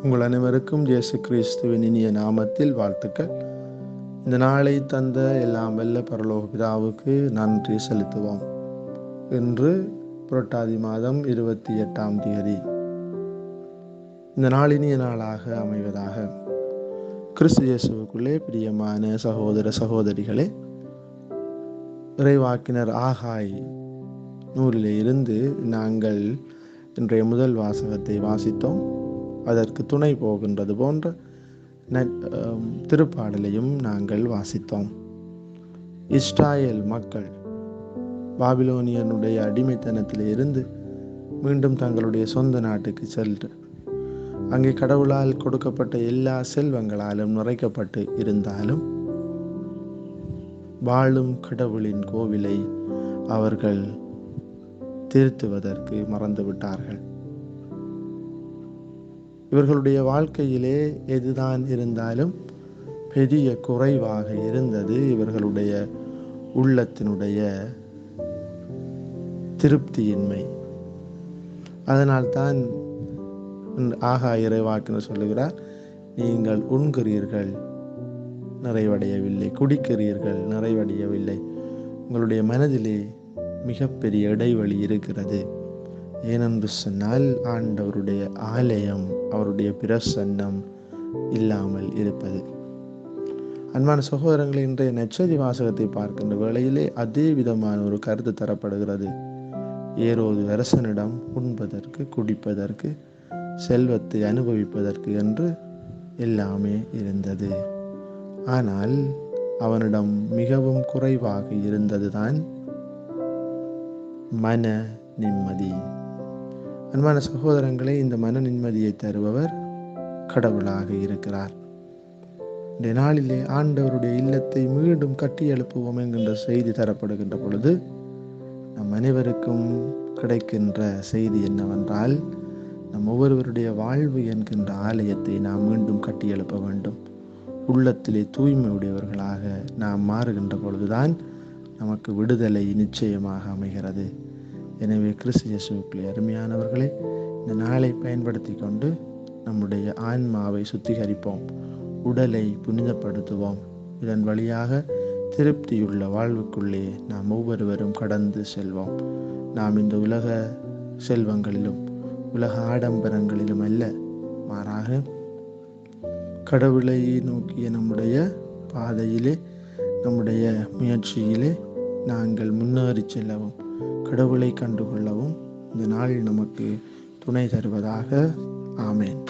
உங்கள் அனைவருக்கும் இயேசு கிறிஸ்துவின் இனிய நாமத்தில் வாழ்த்துக்கள். இந்த நாளை தந்த எல்லாம் வல்ல பரலோக பிதாவுக்கு நன்றி செலுத்துவோம். இன்று புரட்டாதி மாதம் 28ஆம் தேதி. இந்த நாள் இனிய நாளாக அமைவதாக. கிறிஸ்து இயேசுவுக்குள்ளே பிரியமான சகோதர சகோதரிகளே, இறைவாக்கினர் ஆகாய் நூலிலே இருந்து நாங்கள் இன்றைய முதல் வாசகத்தை வாசித்தோம். அதற்கு துணை போகின்றது போன்ற திருப்பாடலையும் நாங்கள் வாசித்தோம். இஸ்ராயேல் மக்கள் பாபிலோனியனுடைய அடிமைத்தனத்திலே இருந்து மீண்டும் தங்களுடைய சொந்த நாட்டுக்கு சென்று அங்கே கடவுளால் கொடுக்கப்பட்ட எல்லா செல்வங்களாலும் நிறைக்கப்பட்டு இருந்தாலும் வாழும் கடவுளின் கோவிலை அவர்கள் திருத்துவதற்கு மறந்துவிட்டார்கள். இவர்களுடைய வாழ்க்கையிலே எதுதான் இருந்தாலும் பெரிய குறைவாக இருந்தது இவர்களுடைய உள்ளத்தினுடைய திருப்தியின்மை. அதனால்தான் ஆகாய் இறைவாக்கினர் சொல்லுகிறார், நீங்கள் உண்கிறீர்கள் நிறைவடையவில்லை, குடிக்கிறீர்கள் நிறைவடையவில்லை, உங்களுடைய மனதிலே மிகப்பெரிய இடைவெளி இருக்கிறது. ஏனென்று சொன்னால் ஆண்டவருடைய ஆலயம், அவருடைய பிரசன்னம் இல்லாமல் இருப்பது. அன்பான சகோதரங்களை, இன்றைய நற்செய்தி வாசகத்தை பார்க்கின்ற வேளையிலே அதே விதமான ஒரு கருத்து தரப்படுகிறது. ஏரோது அரசனிடம் உண்பதற்கு, குடிப்பதற்கு, செல்வத்தை அனுபவிப்பதற்கு என்று எல்லாமே இருந்தது. ஆனால் அவனிடம் மிகவும் குறைவாக இருந்ததுதான் மன நிம்மதி. அன்பான சகோதரங்களே, இந்த மன நிம்மதியை தருபவர் கடவுளாக இருக்கிறார். இந்த நாளிலே ஆண்டவருடைய இல்லத்தை மீண்டும் கட்டி எழுப்புவோம் என்கின்ற செய்தி தரப்படுகின்ற பொழுது நம் அனைவருக்கும் கிடைக்கின்ற செய்தி என்னவென்றால், நம் ஒவ்வொருவருடைய வாழ்வு என்கின்ற ஆலயத்தை நாம் மீண்டும் கட்டி எழுப்ப வேண்டும். உள்ளத்திலே தூய்மையுடையவர்களாக நாம் மாறுகின்ற பொழுதுதான் நமக்கு விடுதலை நிச்சயமாக அமைகிறது. எனவே கிறிஸ்து இயேசுவுக்குள்ளே அருமையானவர்களே, இந்த நாளை பயன்படுத்தி கொண்டு நம்முடைய ஆன்மாவை சுத்திகரிப்போம், உடலை புனிதப்படுத்துவோம். இதன் வழியாக திருப்தியுள்ள வாழ்வுக்குள்ளே நாம் ஒவ்வொருவரும் கடந்து செல்வோம். நாம் இந்த உலக செல்வங்களிலும் உலக ஆடம்பரங்களிலும் அல்ல, மாறாக கடவுளை நோக்கிய நம்முடைய பாதையிலே, நம்முடைய முயற்சியிலே நாங்கள் முன்னேறி செல்லவும், கடவுளை கண்டுகொள்ளவும் இந்த நாள் நமக்கு துணை தருவதாக. ஆமேன்.